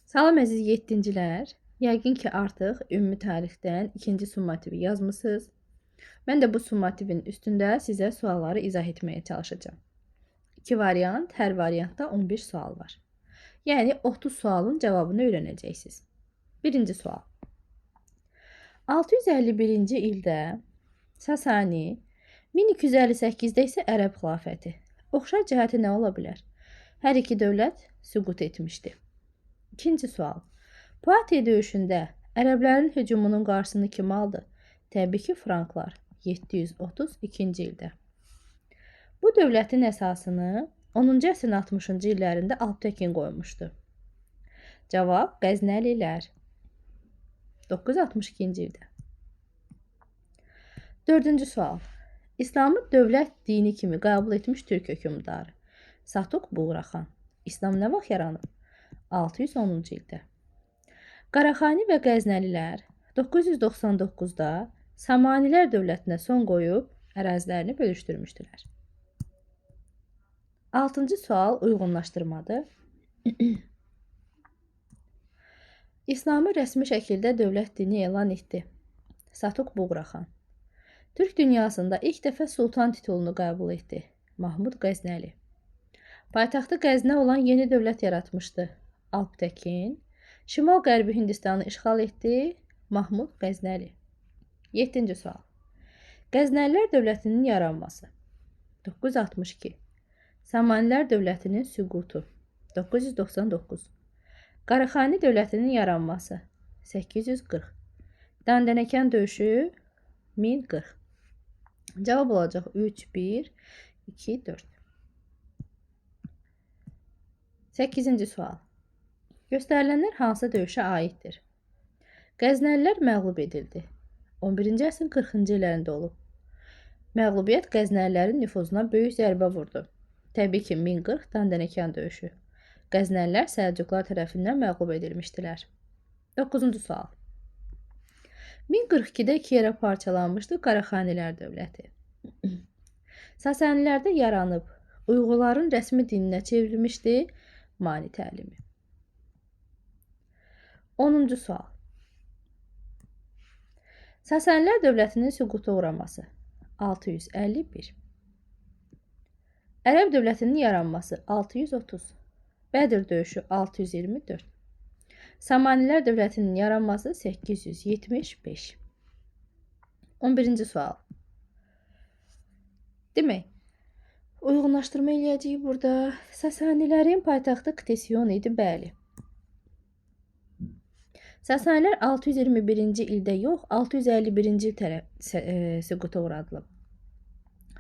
Salam əziz 7-cilər. Yəqin ki, artıq ümumi tarixdən ikinci summativi yazmısınız. Mən də bu summativin üstündə sizə sualları izah etməyə çalışacağım. 2 variant, hər variantda 11 sual var. Yəni 30 sualın cavabını öyrənəcəksiniz. Birinci sual. 651-ci ildə Sasani, 1258-də isə Ərəb xilafəti. Oxşar cəhəti nə ola bilər? Hər iki dövlət süqut etmişdi. İkinci sual. Poitiers döyüşündə ərəblərin hücumunun qarşısını kim aldı? Təbii ki, franklar 732-ci ildə. Bu dövlətin əsasını 10-cu əsrin 60-cı illərində Alptekin qoymuşdu. Cavab Qəznəlilər 962-ci ildə. Dördüncü sual. İslamı dövlət dini kimi qəbul etmiş türk hökmdarı Satuq Buğraxan. İslam nə vaxt yaranıb? 610-cu ildə. Qaraxani və Qəznəlilər 999-da Samanilər dövlətinə son qoyub ərazilərini bölüşdürmüşdülər. 6-cı sual uyğunlaşdırmadır. İslamı rəsmi şəkildə dövlət dini elan etdi. Satuq Buğraxan. Türk dünyasında ilk dəfə sultan titulunu qəbul etdi. Mahmud Qəznəli. Paytaxtı Qəznə olan yeni dövlət yaratmışdı. Alptekin. Şimal-Qərbi Hindistanı işğal etdi. Mahmud Qəznəli. 7-ci sual. Qəznəlilər dövlətinin yaranması. 962. Samanilər dövlətinin süqutu. 999. Qaraxani dövlətinin yaranması. 840. Dandənəkən döyüşü 1040. Cavab olacaq 3, 1, 2, 4. 8-ci sual. Göstərilənlər hansı döyüşə aiddir? Qəznəlilər məğlub edildi. 11-ci əsrin 40-cı illərində olub. Məğlubiyyət Qəznəlilərin nüfuzuna böyük zərbə vurdu. Təbii ki, 1040 Dandənəkən döyüşü. Qəznəlilər Səlcuqlar tərəfindən məğlub edilmişdilər. 9-cu sual. 1042-də iki yerə parçalanmışdı Qaraxanilər dövləti. Sasanilərdə yaranıb, Uyğurların rəsmi dininə çevrilmişdi Mani təlimi. 10-cu sual. Sasanilər dövlətinin süquta uğraması. 651. Ərəb dövlətinin yaranması. 630. Bədir döyüşü. 624. Samanilər dövlətinin yaranması 875. 11-ci sual. Demək, uyğunlaşdırma eləyəcəyik burada. Sasanilərin paytaxtı Ktesiyon idi, bəli. Sasanilər 621-ci ildə yox, 651-ci il süquta uğradılıb.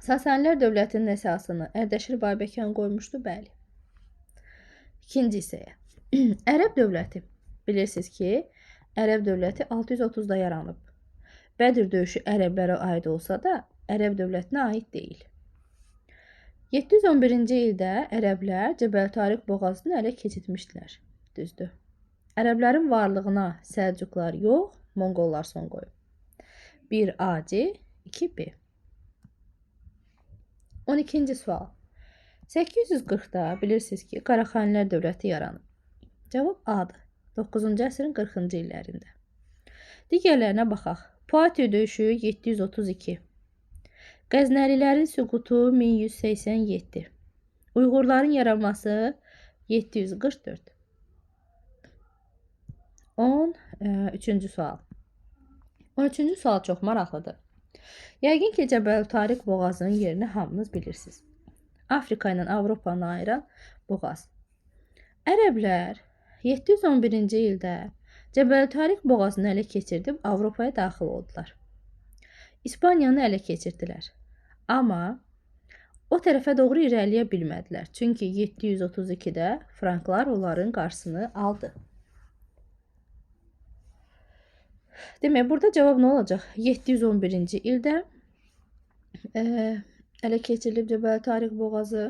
Sasanilər dövlətinin əsasını Ərdəşir Babəkən qoymuşdu, bəli. İkinci hissəyə. Ərəb dövləti. Bilirsiniz ki, Ərəb dövləti 630-da yaranıb. Bədir döyüşü ərəblərə aid olsa da, Ərəb dövlətinə aid deyil. 711-ci ildə ərəblər Cəbəl Tariq boğazını ələ keçirtmişdilər. Düzdür. Ərəblərin varlığına Səlcuqlar yox, Monqollar son qoyub. 1 AC, 2 B. 12-ci sual. 840-da bilirsiniz ki, Qaraxanilər dövləti yaranıb. Cavab A-dır. 9-cu əsrin 40-cı illərində. Digərlərinə baxaq. Poitiers döyüşü 732. Qəznəlilərin süqutu 1187. Uyğurların yaranması 744. 13-cü sual. 13-cü sual çox maraqlıdır. Yəqin ki, Cəbəl Tariq boğazının yerini hamınız bilirsiniz. Afrika ilə Avropanı ayıran boğaz. Ərəblər 711-ci ildə Cəbəl Tariq boğazını ələ keçirdib Avropaya daxil oldular. İspaniyanı ələ keçirdilər. Amma o tərəfə doğru irəliyə bilmədilər. Çünki 732-də franklar onların qarşısını aldı. Demək, burada cavab nə olacaq? 711-ci ildə ələ keçirilib Cəbəl Tariq boğazı.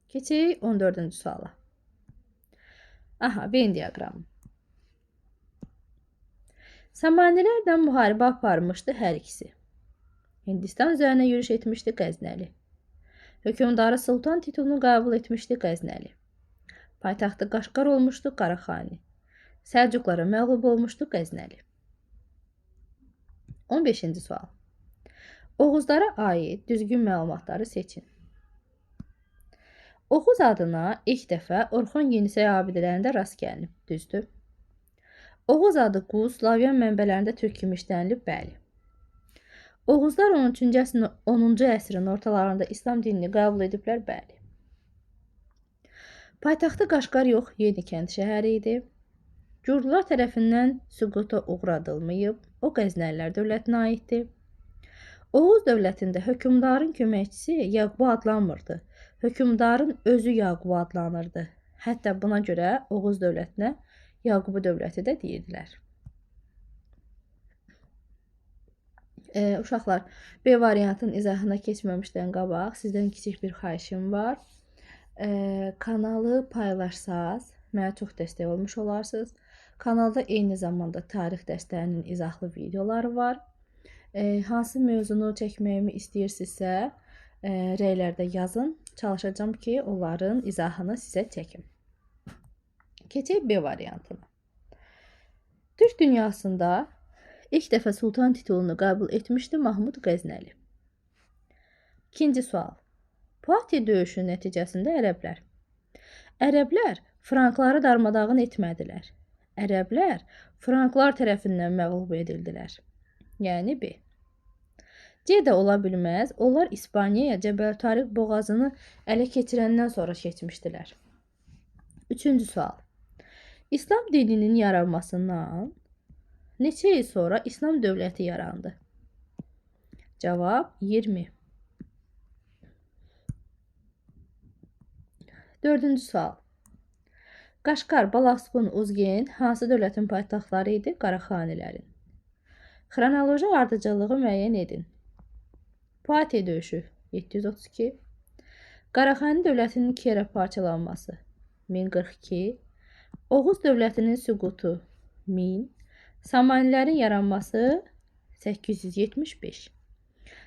Keçək 14-cü suala. Aha, Venn diaqramı. Samanilərlə müharibə aparmışdı hər ikisi. Hindistan üzərinə yürüş etmişdi Qəznəli. Hökmdarı sultan titulunu qəbul etmişdi Qəznəli. Paytaxtı Qaşqar olmuşdu Qaraxani. Səlcuqlara məğlub olmuşdu Qəznəli. 15-ci sual. Oğuzlara aid düzgün məlumatları seçin. Oğuz adına ilk dəfə Orxon Yenisey abidələrində rast gəlinib, düzdür? Oğuz adı Quz, Slavyan mənbələrində türk kimi işlənilib, bəli. Oğuzlar 10-cu əsrin ortalarında İslam dinini qəbul ediblər, bəli. Paytaxtı Qaşqar yox, Yenikənd şəhəri idi. Gürcülər tərəfindən süquta uğradılmayıb, o Qəznəlilər dövlətinə aiddir. Oğuz dövlətində hökmdarın köməkçisi Yaqubu adlanmırdı. Hökmdarın özü Yaqubu adlanırdı. Hətta buna görə Oğuz dövlətinə Yaqubu dövləti də deyirdilər. Uşaqlar, B variantın izahına keçməmişdən qabaq sizdən kiçik bir xahişim var. Kanalı paylaşsaz, mənə çox dəstək olmuş olarsınız. Kanalda eyni zamanda tarix dərslərinin izahlı videoları var. Hansı mövzunu çəkməyimi istəyirsinizsə, rəylərdə yazın. Çalışacağım ki, onların izahını sizə çəkim. Keçək B variantına. Türk dünyasında ilk dəfə sultan titulunu qəbul etmişdi Mahmud Qəznəli. İkinci sual. Poitiers döyüşü nəticəsində ərəblər frankları darmadağın etmədilər. Ərəblər franklar tərəfindən məğlub edildilər. Yəni B. C də ola bilməz. Onlar İspaniyaya Cəbəltariq boğazını ələ keçirəndən sonra keçmişdilər. Üçüncü sual. İslam dininin yaranmasından neçə il sonra İslam dövləti yarandı? Cavab 20. Dördüncü sual. Qaşqar, Balaxsqun, Uzgen hansı dövlətin paytaxtları idi? Qaraxanilərin. Xronoloji ardıcıllığı müəyyən edin. Poitiers döyüşü 732. Qaraxani dövlətinin 2 yerə parçalanması 1042. Oğuz dövlətinin süqutu 1000. Samanilərin yaranması 875.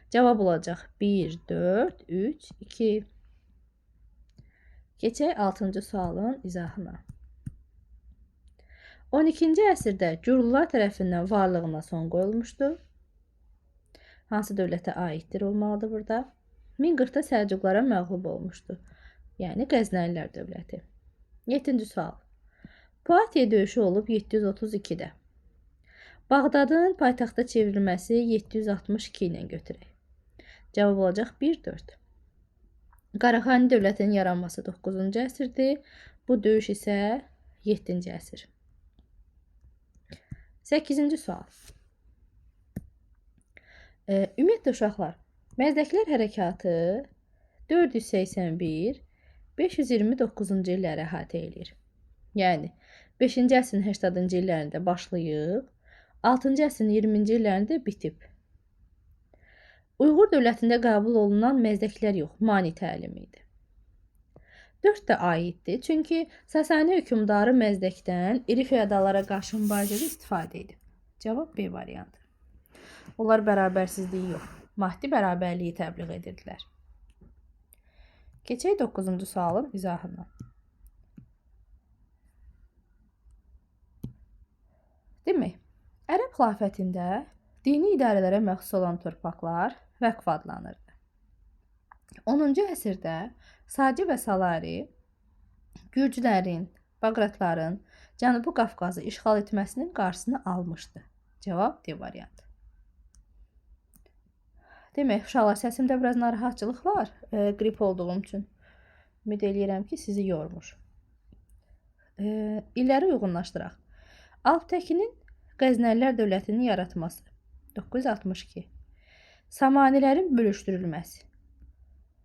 Cavab olacaq 1, 4, 3, 2. Keçək 6-cı sualın izahına. 12-ci əsrdə Gürcülər tərəfindən varlığına son qoyulmuşdu. Hansı dövlətə aiddir olmalıdır burada? 1040-da Səlcuqlara məğlub olmuşdu. Yəni Qəznəlilər dövləti. 7-ci sual. Poitiers döyüşü olub 732-də. Bağdadın paytaxta çevrilməsi 762 ilə götürək. Cavab olacaq 1-4. Qaraxani dövlətinin yaranması 9-cu əsrdir. Bu döyüş isə 7-ci əsr. 8-ci sual. Ümumiyyətlə uşaqlar, Məzdəkilər hərəkatı 481-529-cu illəri əhatə edir. Yəni 5-ci əsrin 80-cı illərində başlayıb, 6-cı əsrin 20-ci illərində bitib. Uyğur dövlətində qəbul olunan Məzdəkilər yox, Mani təlimi idi. 4 də aiddir, çünki Sasani hökmdarı Məzdəkdən iri feodallara qarşı mübarizədə istifadə edib. Cavab B variantı. Onlar bərabərsizliyi yox, maddi bərabərliyi təbliğ edirdilər. Keçək 9-cu sualın izahına. Demək, ərəb xilafətində dini idarələrə məxsus olan torpaqlar vəqf adlanırdı. 10-cu əsrdə Saci və Salari Gürcülərin, Baqratların Cənubi Qafqazı işğal etməsinin qarşısını almışdı. Cavab D variantı. Demək, uşaqlar, səsimdə biraz narahatçılıq var, qrip olduğum üçün. Ümid eləyirəm ki, sizi yormur. İlləri uyğunlaşdıraq. Alptəkinin Qəznəlilər dövlətinin yaratması 962. Samanilərin bölüşdürülməsi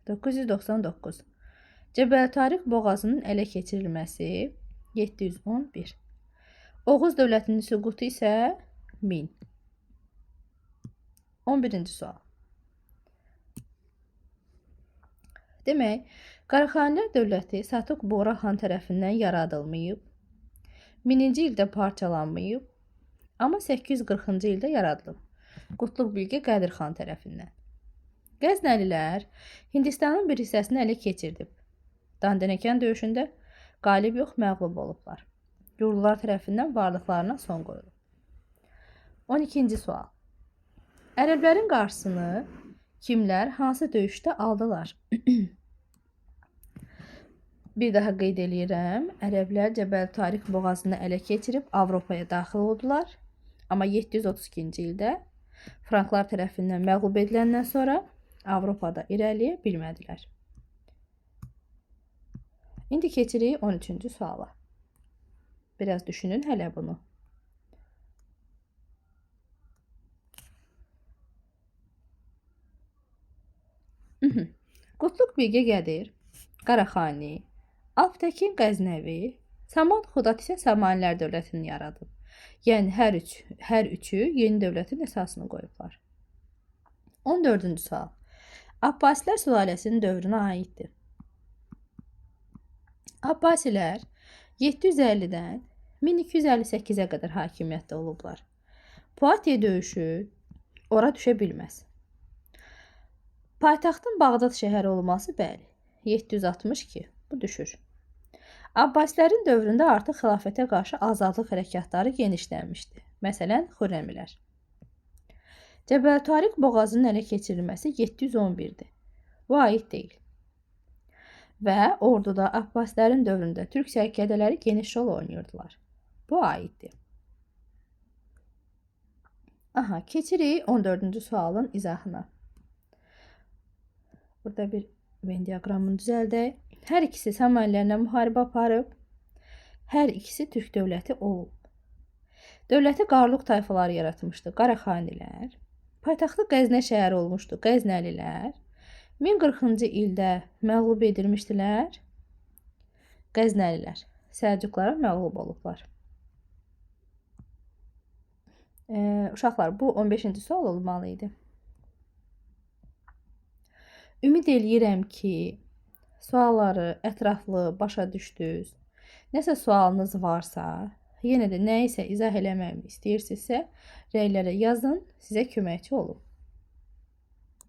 999. Cəbəltariq boğazının ələ keçirilməsi 711. Oğuz dövlətinin süqutu isə 1000. 11-ci sual. Demək, Qaraxanilər dövləti Satuq Bora xan tərəfindən yaradılmayıb, 1000-ci ildə parçalanmayıb, amma 840-cı ildə yaradılıb. Qutlug Bilge Qədir xan tərəfindən. Qəznəlilər Hindistanın bir hissəsini ələ keçirdib. Dandənəkən döyüşündə qalib yox, məğlub olublar. Gürcülər tərəfindən varlıqlarına son qoyulub. 12-ci sual. Ərəblərin qarşısını kimlər hansı döyüşdə aldılar? Bir daha qeyd eləyirəm. Ərəblər Cəbəl Tariq boğazını ələ keçirib Avropaya daxil oldular. Amma 732-ci ildə Franklar tərəfindən məğlub ediləndən sonra Avropada irəliyə bilmədilər. İndi keçirik 13-cü suala. Biraz düşünün hələ bunu. Qutluk Bilge Qədir, Qaraxani, Alptəkin Qəznəvi, Samad Xudat isə Samanilər dövlətini yaradıb. Yəni hər üçü yeni dövlətin əsasını qoyublar. 14-cü sual. Abbasilər sülaləsinin dövrünə aiddir. Abbasilər 750-dən 1258-ə qədər hakimiyyətdə olublar. Poitiers döyüşü ora düşə bilməz. Paytaxtın Bağdad şəhəri olması bəli, 762 bu düşür. Abbasilərin dövründə artıq xilafətə qarşı azadlıq hərəkatları genişlənmişdi. Məsələn, Xürrəmilər. Cəbəl Tariq boğazının ələ keçirilməsi 711-dir. Bu aid deyil. Və orduda Abbasilərin dövründə türk sərdələri geniş rol oynayırdılar. Bu aiddir. Keçirik 14-cü sualın izahına. Burada bir Venn diaqramını düzəldək. Hər ikisi Samanlərlə müharibə aparıb. Hər ikisi türk dövləti olub. Dövləti Qarluq tayfaları yaratmışdı. Qaraxanilər. Paytaxtı Qəznə şəhəri olmuşdu. Qəznəlilər. 1040-cı ildə məğlub edilmişdilər. Qəznəlilər Səlcuqlara məğlub olublar. Uşaqlar, bu 15-ci sual olmalı idi. Ümid eləyirəm ki, sualları ətraflı başa düşdünüz. Nəsə sualınız varsa, yenə də nə isə izah eləməyimi istəyirsinizsə, rəylərə yazın, sizə köməkçi olum.